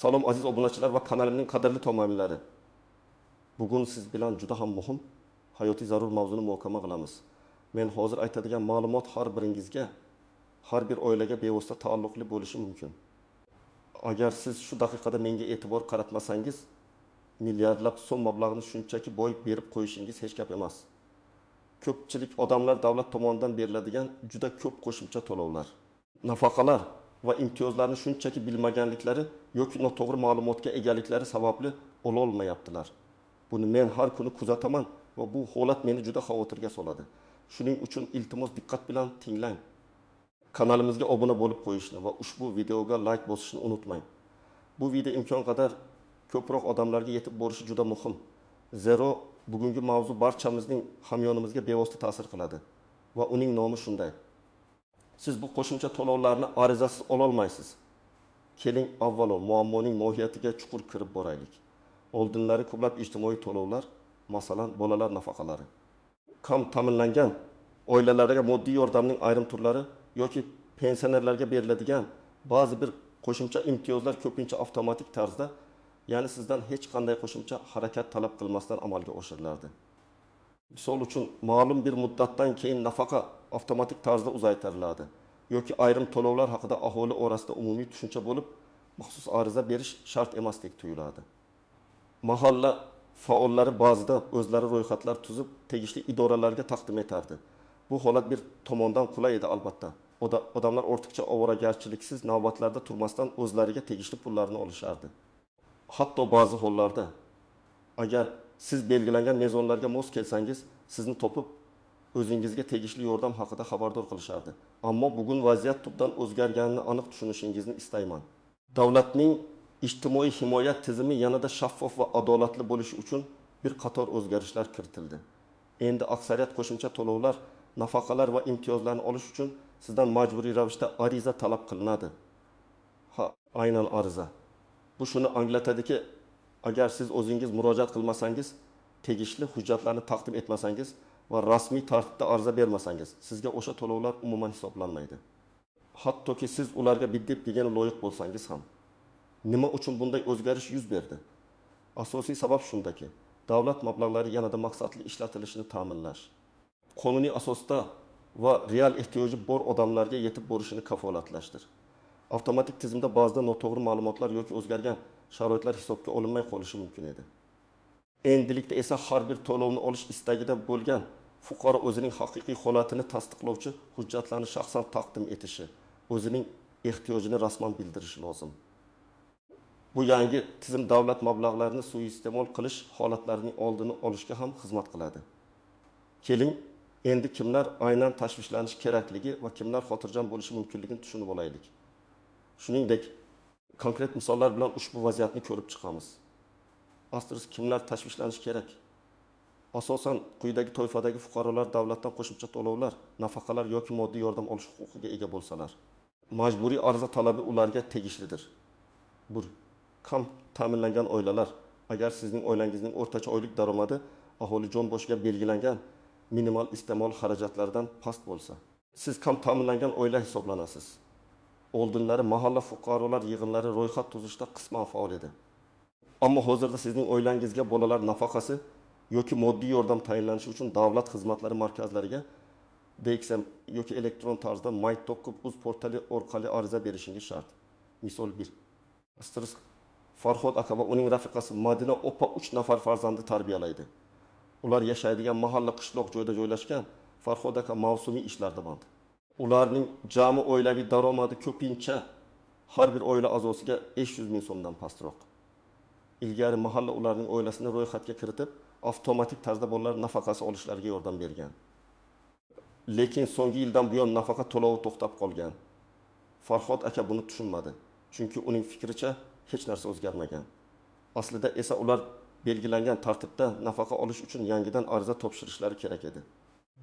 Salom aziz obunachilar va kanalimning qadrli tomoshabinlari. Bugun siz bilan juda ham muhim, hayotiy zarur mavzuni muhokama qilamiz. Men hozir aytadigan ma'lumot har biringizga, har bir oilaga bevosita taalluqli bo'lishi mumkin. Agar siz shu daqiqada menga e'tibor qaratmasangiz, milliardlab so'm mablag'ni shunchaki boyib berib qo'yishingiz hech gap emas. Ko'pchilik odamlar davlat tomonidan beriladigan juda ko'p qo'shimcha to'lovlar, nafaqalar va imtiyozlarni shunchaki bilmaganliklari yoki noto'g'ri ma'lumotga egaliklari sababli ola olmayaptilar. Buni men har kuni kuzataman va bu holat meni juda xavotirga soladi. Shuning uchun iltimos diqqat bilan tinglang. Kanalimizga obuna bo'lib qo'yishni va ushbu videoga like bosishni unutmang. Bu video imkon qadar ko'proq odamlarga yetib borishi juda muhim. Zero bugungi mavzu barchamizning hamyonimizga bevosita ta'sir qiladi va uning nomi shunday. Siz bu qo'shimcha to'lovlarni arizasiz ola olmaysiz. Keling, avvalo muammoning mohiyatiga chuqur kirib boraylik. Oldinlari ko'plab ijtimoiy to'lovlar, masalan, bolalar nafaqalari, kam ta'minlangan oilalarga moddiy yordamning ayrim turlari yoki pensionerlarga beriladigan ba'zi bir qo'shimcha imtiyozlar ko'pincha avtomatik tarzda, ya'ni sizdan hech qanday qo'shimcha harakat talab qilmasdan amalga oshirilardi. Misol uchun, ma'lum bir muddatdan keyin nafaqa avtomatik tarzda uzaytiriladi yoki ayrim to'lovlar haqida aholi orasida umumiy tushuncha bo'lib, maxsus ariza berish shart emasdek tuyuladi. Mahalla faollari ba'zida o'zlari ro'yxatlar tuzib, tegishli idoralarga taqdim etardi. Bu holat bir tomondan qulay edi albatta. Odamlar ortiqcha ovoragarchiliksiz navbatlarda turmasdan o'zlariga tegishli pullarni olishardi. Hatto ba'zi hollarda agar siz belgilangan mezonlarga mos kelsangiz, sizni topib o'zingizga tegishli yordam haqida xabardor qilishardi. Ammo bugun vaziyat tubdan o'zgarganini aniq tushunishingizni istayman. Davlatning ijtimoiy himoya tizimi yanada shaffof va adolatli bo'lishi uchun bir qator o'zgarishlar kiritildi. Endi aksariyat qo'shimcha to'lovlar, nafaqalar va imtiyozlarni olish uchun sizdan majburiy ravishda ariza talab qilinadi. Aynan ariza. Bu shuni anglatadiki, agar siz o'zingiz murojaat qilmasangiz, tegishli hujjatlarni taqdim etmasangiz va rasmiy tartibda ariza bermasangiz, sizga o'sha to'lovlar umuman hisoblanmaydi. Hattoki siz ularga biddib degani loyiq bo'lsangiz ham. Nima uchun bunday o'zgarish yuz berdi? Asosiy sabab shundaki, davlat mablag'lari yanada maqsadli ishlatilishini ta'minlash, qonuniy asosda va real ehtiyoji bor odamlarga yetib borishini kafolatlashdir. Avtomatik tizimda ba'zida noto'g'ri ma'lumotlar yoki o'zgargan sharoitlar hisobga olinmay qolishi mumkin edi. Endilikda esa har bir to'lovni olish istagida bo'lgan fuqaro o'zining haqiqiy holatini tasdiqlovchi hujjatlarni shaxsan taqdim etishi, o'zining ehtiyojini rasman bildirishi lozim. Bu yangi tizim davlat mablag'larini suiiste'mol qilish holatlarining oldini olishga ham xizmat qiladi. Keling, endi kimlar aynan tashvishlanish kerakligi va kimlar xotirjam bo'lishi mumkinligini tushunib olaylik. Shuningdek, konkret misollar bilan ushbu vaziyatni ko'rib chiqamiz. Aslida kimlar tashvishlanish kerak? Asosan quyidagi toifadagi fuqarolar davlatdan qo'shimcha to'lovlar, nafaqalar yoki moddiy yordam olish huquqiga ega bo'lsalar, majburiy ariza talabi ularga tegishlidir. 1. Kam ta'minlangan oilalar. Agar sizning oilangizning o'rtacha oylik daromadi aholi jon boshiga belgilangan minimal iste'mol xarajatlaridan past bo'lsa, siz kam ta'minlangan oila hisoblanasiz. Oldinlari mahalla fuqarolar yig'inlari ro'yxat tuzishda qisman faol edi. Ammo hozirda sizning oilangizga bolalar nafaqasi yoki moddiy yordam tayinlanishi uchun davlat xizmatlari markazlariga DXM yoki elektron tarzda My.uz portali orqali ariza berishingiz shart. Misol 1. Farhod aka va uning rafiqasi Madina opa 3 nafar farzandni tarbiyalaydi. Ular yashaydigan mahalla qishloq joyda joylashgan. Farhod aka mavsumiy ishlarda band. Ularning jami oilaviy daromadi ko'pincha har bir oila a'zosiga 500 ming so'mdan pastroq. Ilgari mahalla ularning oilasini ro'yxatga kiritib, avtomatik tarzda bolalar nafaqasi olishlariga yordam bergan. Lekin so'nggi yildan buyon nafaqa to'lovi to'xtab qolgan. Farhod aka buni tushunmadi. Chunki uning fikricha hech narsa o'zgarmagan. Aslida esa ular belgilangan tartibda nafaqa olish uchun yangidan ariza topshirishlari kerak edi.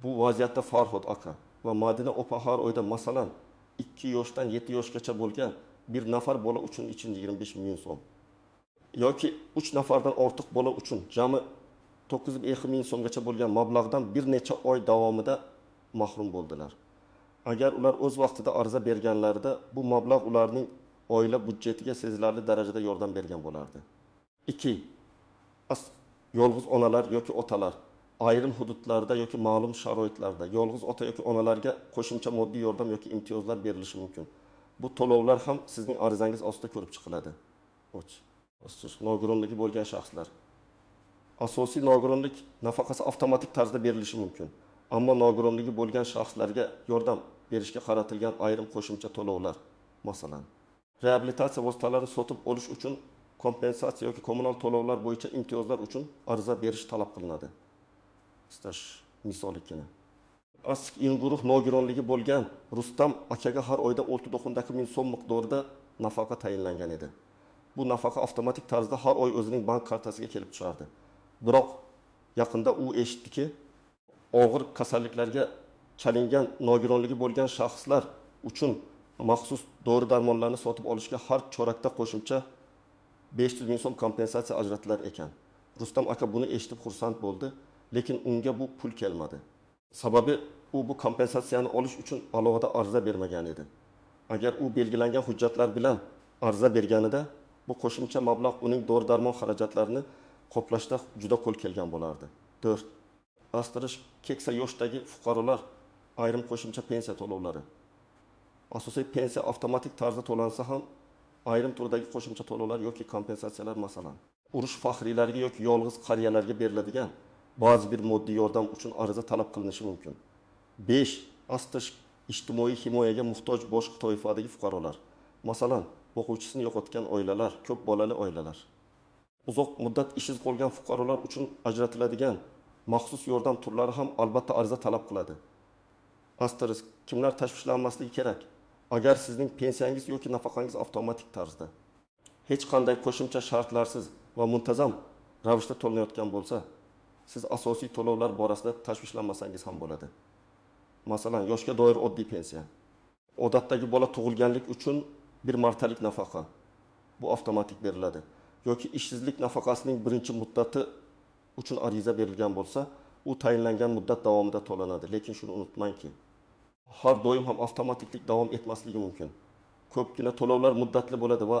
Bu vaziyatda Farhod aka va Madina opa har oyda masalan 2 yoshdan 7 yoshgacha bo'lgan bir nafar bola uchun 25 ming so'm yoki 3 nafardan ortiq bola uchun jami 9,5 ming so'mgacha bo'lgan mablag'dan bir necha oy davomida mahrum bo'ldilar. Agar ular o'z vaqtida ariza berganlarida bu mablag' ularning oila budjetiga sezilarli darajada yordam bergan bo'lardi. 2. Yolg'iz onalar yoki otalar ayrim hududlarda yoki ma'lum sharoitlarda yolg'iz ota yoki onalarga qo'shimcha moddiy yordam yoki imtiyozlar berilishi mumkin. Bu to'lovlar ham sizning arizangiz ostida ko'rib chiqiladi. Nogironligi bo'lgan shaxslar. Asosiy nogironlik nafaqasi avtomatik tarzda berilishi mumkin. Ammo nogironligi bo'lgan shaxslarga yordam berishga qaratilgan ayrim qo'shimcha to'lovlar, masalan, reabilitatsiya vositalarini sotib olish uchun kompensatsiya yoki kommunal to'lovlar bo'yicha imtiyozlar uchun ariza berish talab qilinadi. Misolikini. In guruh nogironligi bo'lgan Rustam akaga har oyda 62 ming so'm miqdorida nafaqa tayinlangan edi. Bu nafaqa avtomatik tarzda har oy o'zining bank kartasiga kelib tushardi. Biroq yaqinda u eshitdiki, og'ir kasalliklarga chalingan nogironligi bo'lgan shaxslar uchun maxsus dori-darmonlarni sotib olishga har chorakda qo'shimcha 500 ming so'm kompensatsiya ajratilar ekan. Rustam aka buni eshitib xursand bo'ldi, lekin unga bu pul kelmadi. Sababi u bu kompensatsiyani olish uchun alohida ariza bermagan edi. Agar u belgilangan hujjatlar bilan ariza berganida, bu qo'shimcha mablag' uning dori-darmon xarajatlarini qoplashda juda qo'l kelgan bo'lardi. 4. Astirish keksa yoshdagi fuqarolar ayrim qo'shimcha pensiya to'lovlari. Asosiy pensiya avtomatik tarzda to'lansa ham ayrim turdagi qo'shimcha to'lovlar yoki kompensatsiyalar, masalan, urush faxriylariga yoki yolg'iz qariyalarga beriladigan ba'zi bir moddiy yordam uchun ariza talab qilinishi mumkin. 5. Astirish ijtimoiy himoyaga muhtoj boshqa toifadagi fuqarolar, masalan, o'quvchisini yo'qotgan oilalar, ko'p bolali oilalar. Uzoq muddat ishsiz qolgan fuqarolar uchun ajratiladigan maxsus yordam turlari ham albatta ariza talab qiladi. Astirish kimlar tashvishlanmasligi kerak? Agar sizning pensiyangiz yoki nafaqangiz avtomatik tarzda, hech qanday qo'shimcha shartlarsiz va muntazam ravishda to'lanayotgan bo'lsa, siz asosiy to'lovlar borasida tashvishlanmasangiz ham bo'ladi. Masalan, yoshga doir oddiy pensiya, odatdagi bola tug'ilganlik uchun bir martalik nafaqa, bu avtomatik beriladi. Yoki ishsizlik nafaqasining birinchi muddati uchun ariza berilgan bo'lsa, u tayinlangan muddat davomida to'lanadi. Lekin shuni unutmangki, har doim ham avtomatiklik davom etmasligi mumkin. Ko'pgina to'lovlar muddatli bo'ladi va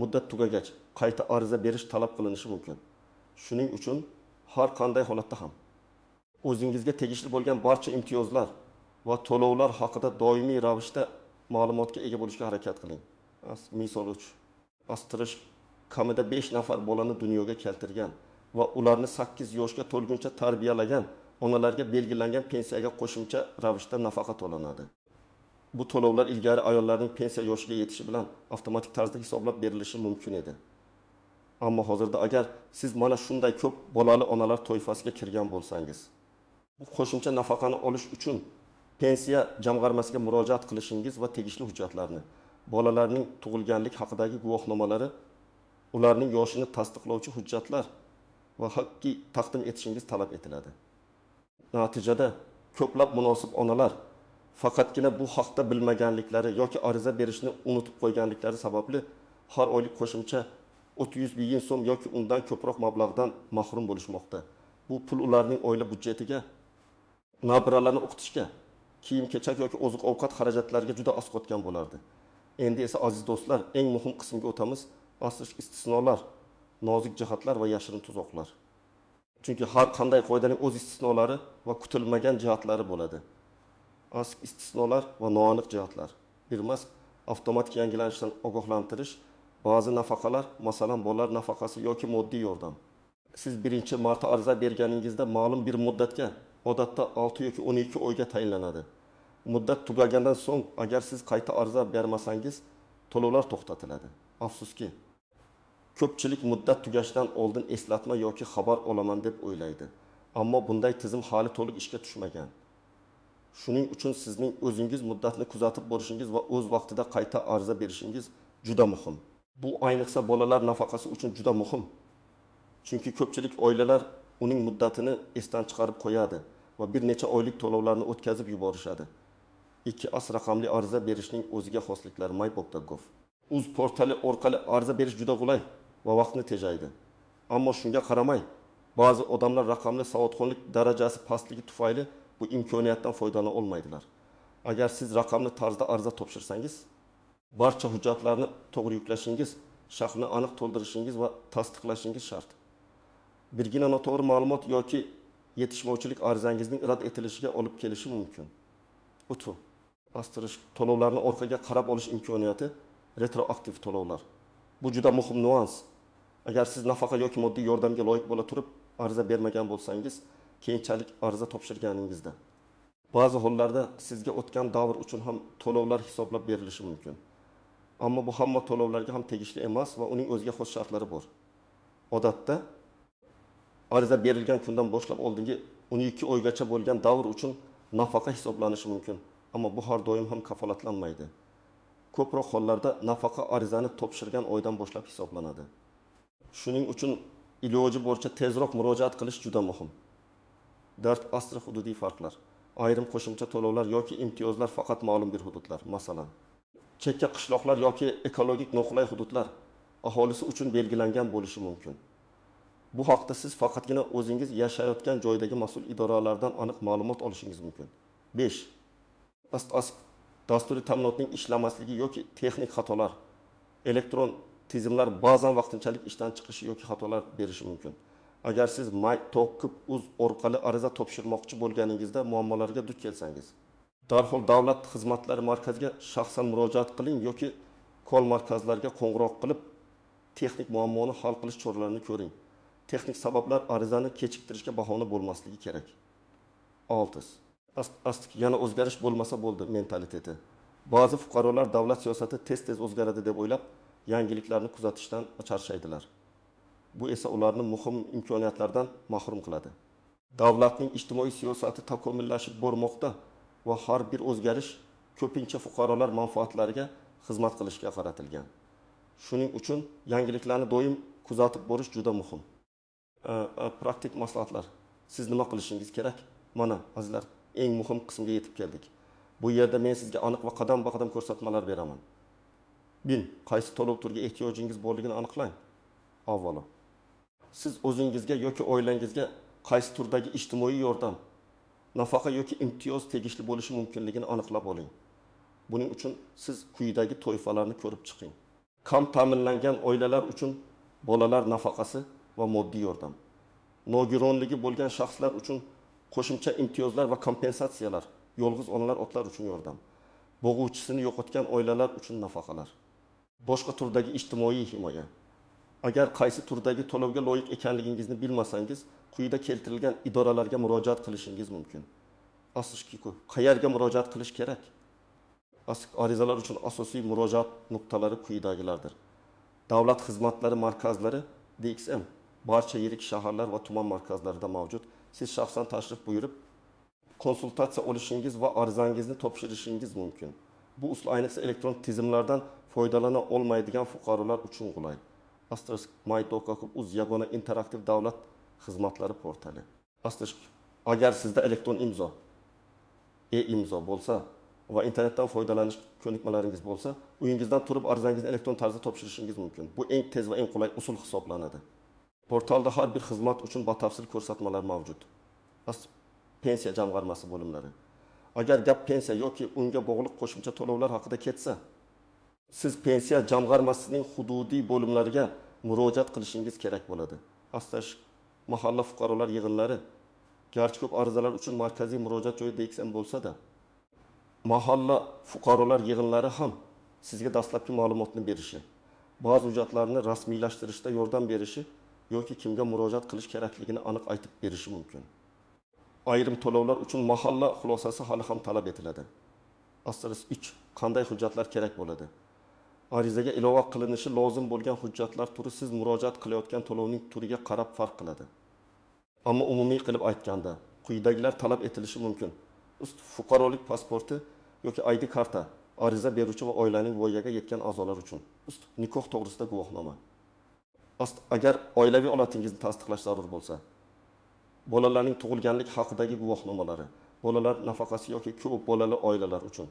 muddat tugagach qayta ariza berish talab qilinishi mumkin. Shuning uchun har qanday holatda ham o'zingizga tegishli bo'lgan barcha imtiyozlar va to'lovlar haqida doimiy ravishda ma'lumotga ega bo'lishga harakat qiling. Misol uchun, astirish kamida 5 nafar bolani dunyoga keltirgan va ularni 8 yoshga to'lguncha tarbiyalagan onalarga belgilangan pensiyaga qo'shimcha ravishda nafaqa to'lanadi. Bu to'lovlar ilgari ayollarning pensiya yoshiga yetishi bilan avtomatik tarzda hisoblab berilishi mumkin edi. Ammo hozirda agar siz mana shunday ko'p bolali onalar toifasiga kirgan bo'lsangiz, bu qo'shimcha nafaqani olish uchun pensiya jamg'armasiga murojaat qilishingiz va tegishli hujjatlarni, bolalarning tug'ilganlik haqidagi guvohnomalari, ularning yoshini tasdiqlovchi hujjatlar va haqqi taqdim etishingiz talab etiladi. Natijada ko'plab munosib onalar faqatgina bu haqda bilmaganliklari yoki ariza berishni unutib qo'yganliklari sababli har oylik qo'shimcha 300 ming so'm yoki undan ko'proq mablag'dan mahrum bo'lishmoqda. Bu pul ularning oila budjetiga, nabiralarni o'qitishga, kiyim-kechak yoki oziq-ovqat xarajatlariga juda oz qotgan bo'lardi. Endi esa aziz do'stlar, eng muhim qismga o'tamiz. Asosiy istisnolar, nozik jihatlar va yashirin tuzoqlar. Chunki har qanday qoidaning o'z istisnolari va kutilmagan jihatlari bo'ladi. Asosiy istisnolar va noaniq jihatlar. Birmas, avtomatik yangilanishdan ogohlantirish, ba'zi nafaqalar, masalan, bolalar nafaqasi yoki moddiy yordam. Siz birinchi marta ariza berganingizda ma'lum bir muddatga, odatda 6 yoki 12 oyga tayinlanadi. Muddat tugagandan so'ng agar siz qayta ariza bermasangiz, to'lovlar to'xtatiladi. Afsuski, ko'pchilik muddat tugashidan oldin eslatma yoki xabar olaman deb o'ylaydi. Ammo bunday tizim hali to'liq ishga tushmagan. Shuning uchun sizning o'zingiz muddatni kuzatib borishingiz va o'z vaqtida qayta ariza berishingiz juda muhim. Bu ayniqsa bolalar nafaqasi uchun juda muhim. Chunki ko'pchilik oilalar uning muddatini esdan chiqarib qo'yadi va bir necha oylik to'lovlarni o'tkazib yuborishadi. 2 as raqamli ariza berishning o'ziga xosliklari MyBogdagov. Uz portali orqali ariza berish juda qulay va vaqtni tejaydi. Ammo shunga qaramay, ba'zi odamlar raqamli savodxonlik darajasi pastligi tufayli bu imkoniyatdan foydalana olmaydilar. Agar siz raqamli tarzda ariza topshirsangiz, Barcha hujjatlarni to'g'ri yuklashingiz, shaxsni aniq to'ldirishingiz va tasdiqlashingiz shart. Birgina noto'g'ri ma'lumot yoki yetishmovchilik arizangizning rad etilishiga olib kelishi mumkin. O'tu. Astirish to'lovlarni orqaga qarab olish imkoniyati, retroaktiv to'lovlar. Bu juda muhim nuans. Agar siz nafaqa yoki moddiy yordamga loyiq bo'la turib ariza bermagan bo'lsangiz, keyinchalik ariza topshirganingizda ba'zi hollarda sizga o'tgan davr uchun ham to'lovlar hisoblab berilishi mumkin. Ammo bu hamma to'lovlarga ham tegishli emas va uning o'ziga xos shartlari bor. Odatda ariza berilgan kundan boshlab oldingi 12 oygacha bo'lgan davr uchun nafaqa hisoblanishi mumkin, ammo bu har doim ham kafolatlanmaydi. Ko'proq hollarda nafaqa arizani topshirgan oydan boshlab hisoblanadi. Shuning uchun iloji boricha tezroq murojaat qilish juda muhim. Dard asri hududiy farqlar. Ayrim qo'shimcha to'lovlar yoki imtiyozlar faqat ma'lum bir hududlar, masalan, chekka qishloqlar yoki ekologik noqulay hududlar aholisi uchun belgilangan bo'lishi mumkin. Bu haqda siz faqatgina o'zingiz yashayotgan joydagi mas'ul idoralardan aniq ma'lumot olishingiz mumkin. 5. Dasturiy ta'minotning ishlamasligi yoki texnik xatolar, elektron tizimlar ba'zan vaqtinchalik ishdan chiqishi yoki xatolar berishi mumkin. Agar siz My.uz orqali ariza topshirmoqchi bo'lganingizda muammolarga duch kelsangiz, darhol davlat xizmatlari markaziga shaxsan murojaat qiling yoki kol markazlariga qo'ng'iroq qilib texnik muammoni hal qilish choralarini ko'ring. Texnik sabablar arizani kechiktirishga bahona bo'lmasligi kerak. 6. Yana o'zgarish bo'lmasa bo'ldi mentaliteti. Ba'zi fuqarolar davlat siyosati tez-tez o'zgaradi deb o'ylab, yangiliklarni kuzatishdan charchaydilar. Bu esa ularni muhim imkoniyatlardan mahrum qiladi. Davlatning ijtimoiy siyosati takomillashib bormoqda va har bir o'zgarish ko'pincha fuqarolar manfaatlariga xizmat qilishga qaratilgan. Shuning uchun yangiliklarni doim kuzatib borish juda muhim. Praktik maslahatlar. Siz nima qilishingiz kerak? Mana, azizlar, eng muhim qismga yetib keldik. Bu yerda men sizga aniq va qadam-qadam ko'rsatmalar beraman. Qaysi to'lov turiga ehtiyojingiz borligini aniqlang. Avvalo, siz o'zingizga yoki oilangizga qaysi turdagi ijtimoiy yordam, nafaqa yoki imtiyoz tegishli bo'lishi mumkinligini aniqlab oling. Buning uchun siz quyidagi toifalarni ko'rib chiqing. Kam ta'minlangan oilalar uchun bolalar nafaqasi va moddiy yordam. Nogironligi bo'lgan shaxslar uchun qo'shimcha imtiyozlar va kompensatsiyalar, yolg'iz onalar otlar uchun yordam. Bo'g'uvchisini yo'qotgan oilalar uchun nafaqalar. Boshqa turdagi ijtimoiy himoya. Agar qaysi turdagi to'lovga loyiq ekanligingizni bilmasangiz, quyida keltirilgan idoralarga murojaat qilishingiz mumkin. Qayerga murojaat qilish kerak? Arizalar uchun asosiy murojaat nuqtalari quyidagilardir. Davlat xizmatlari markazlari DXM barcha yirik shaharlar va tuman markazlarida mavjud. Siz shaxsan tashrif buyurib, konsultatsiya olishingiz va arizangizni topshirishingiz mumkin. Bu usul ayniqsa elektron tizimlardan foydalana olmaydigan fuqarolar uchun qulay. My.uz yagona interaktiv davlat xizmatlari portali. Agar sizda elektron imzo, e-imzo bo'lsa va internetdan foydalanish ko'nikmalaringiz bo'lsa, uyingizdan turib arizangizni elektron tarzda topshirishingiz mumkin. Bu eng tez va eng qulay usul hisoblanadi. Portalda har bir xizmat uchun batafsil ko'rsatmalar mavjud. Pensiya jamg'armasi bo'limlari. Agar gap pensiya yoki unga bog'liq qo'shimcha to'lovlar haqida ketsa, siz pensiya jamg'armasining hududiy bo'limlariga murojaat qilishingiz kerak bo'ladi. Mahalla fuqarolar yig'inlari, garchi ko'p arizalar uchun markaziy murojaat joyi DXM bo'lsa-da, mahalla fuqarolar yig'inlari ham sizga dastlabki ma'lumotni berishi, ba'zi hujjatlarni rasmiylashtirishda yordam berishi yoki kimga murojaat qilish kerakligini aniq aytib berishi mumkin. Ayrim to'lovlar uchun mahalla xulosasi hali ham talab etiladi. 3. Qanday hujjatlar kerak bo'ladi? Arizaga ilova qilinishi lozim bo'lgan hujjatlar turi siz murojaat qilayotgan to'lovning turiga qarab farq qiladi. Ammo umumiy qilib aytganda, quyidagilar talab etilishi mumkin. Fuqarolik pasporti yoki ID karta, ariza beruvchi va oilaning voyaga yetgan a'zolar uchun. Nikoh to'g'risida guvohnoma. Agar oilaviy holatingizni tasdiqlash zarur bo'lsa, bolalarning tug'ilganlik haqidagi guvohnomalari, bolalar nafaqasi yoki ko'p bolali oilalar uchun.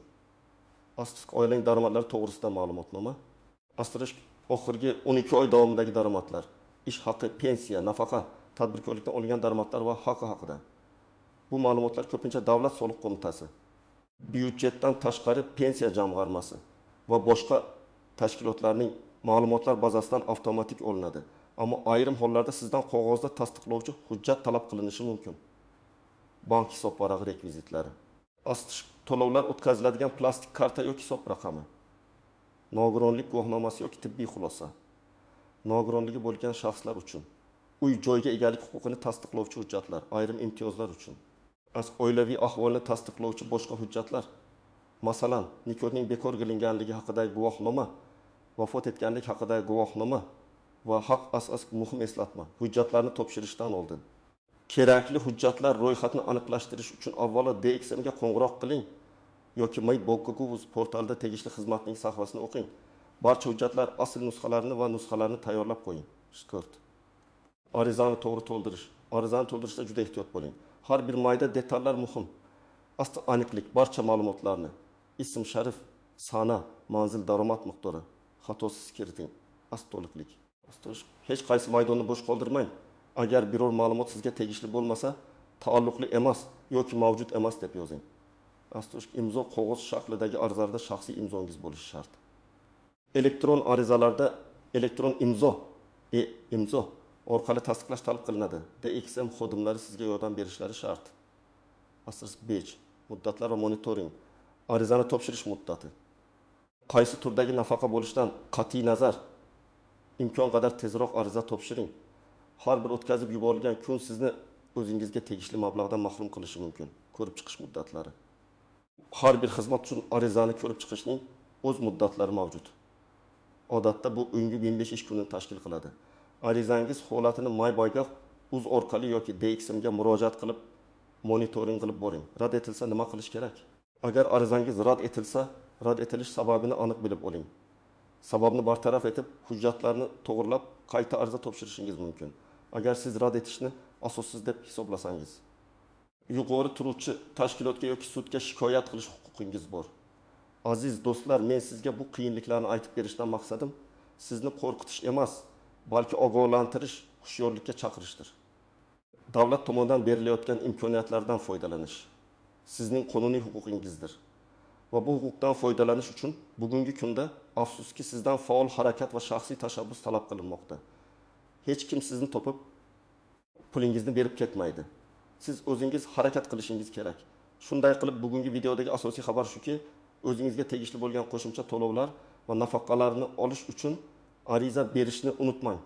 Oilaning daromadlari to'g'risida ma'lumotnoma. Oxirgi 12 oy davomidagi daromadlar, ish haqi, pensiya, nafaqa, tadbirkorlikdan olingan daromadlar va haqi haqida. Bu ma'lumotlar ko'pincha Davlat soliq qo'mitasi, byudjetdan tashqari pensiya jamg'armasi va boshqa tashkilotlarning ma'lumotlar bazasidan avtomatik olinadi. Ammo ayrim hollarda sizdan qog'ozda tasdiqlovchi hujjat talab qilinishi mumkin. Bank hisob varag'i rekvizitlari. To'lovlar o'tkaziladigan plastik karta yoki hisob raqami. Nogironlik guvohnomasi yoki tibbiy xulosa. Nogironligi bo'lgan shaxslar uchun. Uy joyga egalik huquqini tasdiqlovchi hujjatlar, ayrim imtiyozlar uchun. Oilaviy ahvolni tasdiqlovchi boshqa hujjatlar. Masalan, nikohning bekor qilinganligi haqidagi guvohnoma, vafot etganlik haqidagi guvohnoma va haq asas muhim eslatma. Hujjatlarni topshirishdan oldin kerakli hujjatlar ro'yxatini aniqlashtirish uchun avvalo DXMga qo'ng'iroq qiling yoki My.gov portalida tegishli xizmatning sahifasini o'qing. Barcha hujjatlar asl nusxalarini va nusxalarini tayyorlab qo'ying. Shkurt. Arizani to'g'ri to'ldirish. Arizani to'ldirishda juda ehtiyot bo'ling. Har bir mayda detallar muhim. Asli aniqlik barcha ma'lumotlarni, ism sharif, sana, manzil, daromad miqdori xatosiz kiriting. To'liqlik. Hech qaysi maydonni bo'sh qoldirmang. Agar biror ma'lumot sizga tegishli bo'lmasa, taalluqli emas yoki mavjud emas deb yozing. Imzo qog'oz shaklidagi arizalarda shaxsiy imzongiz bo'lishi shart. Elektron arizalarda elektron imzo orqali tasdiqlash talab qilinadi. DXM xodimlari sizga yordam berishlari shart. Muddatlar va monitoring. Arizani topshirish muddati. Qaysi turdagi nafaqa bo'lishidan qat'iy nazar imkon qadar tezroq ariza topshiring. Har bir o'tkazib yuborilgan kun sizni o'zingizga tegishli mablag'dan mahrum qilishi mumkin. Ko'rib chiqish muddatlari. Har bir xizmat uchun arizani ko'rib chiqishning o'z muddatlari mavjud. Odatda bu 15 ish kunini tashkil qiladi. Arizangiz holatini My.gov orqali yoki DXMga murojaat qilib monitoring qilib boring. Rad etilsa nima qilish kerak? Agar arizangiz rad etilsa, rad etilish sababini aniq bilib oling. Sababni bartaraf etib, hujjatlarni to'g'rilab, qayta ariza topshirishingiz mumkin. Agar siz rad etishni asossiz deb hisoblasangiz, yuqori turuvchi tashkilotga yoki sudga shikoyat qilish huquqingiz bor. Aziz do'stlar, men sizga bu qiyinliklarni aytib berishdan maqsadim sizni qo'rqitish emas, balki ogohlantirish, hushyorlikka chaqirishdir. Davlat tomonidan berilayotgan imkoniyatlardan foydalanish sizning qonuniy huquqingizdir. Va bu huquqdan foydalanish uchun bugungi kunda afsuski sizdan faol harakat va shaxsiy tashabbus talab qilinmoqda. Hech kim sizni topib pulingizni berib ketmaydi. Siz o'zingiz harakat qilishingiz kerak. Shunday qilib bugungi videodagi asosiy xabar shuki, o'zingizga tegishli bo'lgan qo'shimcha to'lovlar va nafaqalarni olish uchun ariza berishni unutmang.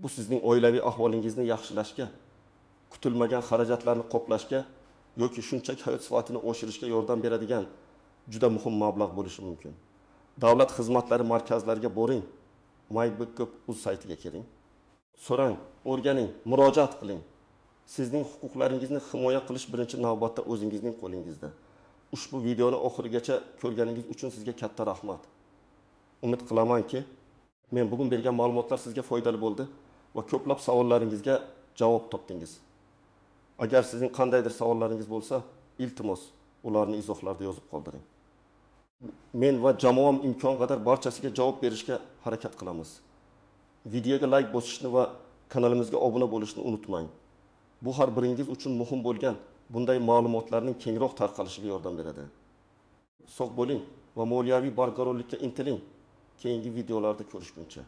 Bu sizning oilaviy ahvolingizni yaxshilashga, kutilmagan xarajatlarni qoplashga yoki shunchaki hayot sifatini oshirishga yordam beradigan juda muhim mablag' bo'lishi mumkin. Davlat xizmatlari markazlariga boring, My.gov saytiga kiring. So'rang, o'rganing, murojaat qiling. Sizning huquqlaringizni himoya qilish birinchi navbatda o'zingizning qo'lingizda. Ushbu videoni oxirigacha ko'rganingiz uchun sizga katta rahmat. Umid qilamanki, men bugun bergan ma'lumotlar sizga foydali bo'ldi va ko'plab savollaringizga javob topdingiz. Agar sizning qandaydir savollaringiz bo'lsa, iltimos ularni izohlarda yozib qoldiring. Men va jamoam imkon qadar barchasiga javob berishga harakat qilamiz. Videoga like bosishni va kanalimizga obuna bo'lishni unutmang. Bu har biringiz uchun muhim bo'lgan bunday ma'lumotlarning kengroq tarqalishiga yordam beradi. Sog' bo'ling va moliyaviy barqarorlikka intiling. Keyingi videolarda ko'rishguncha.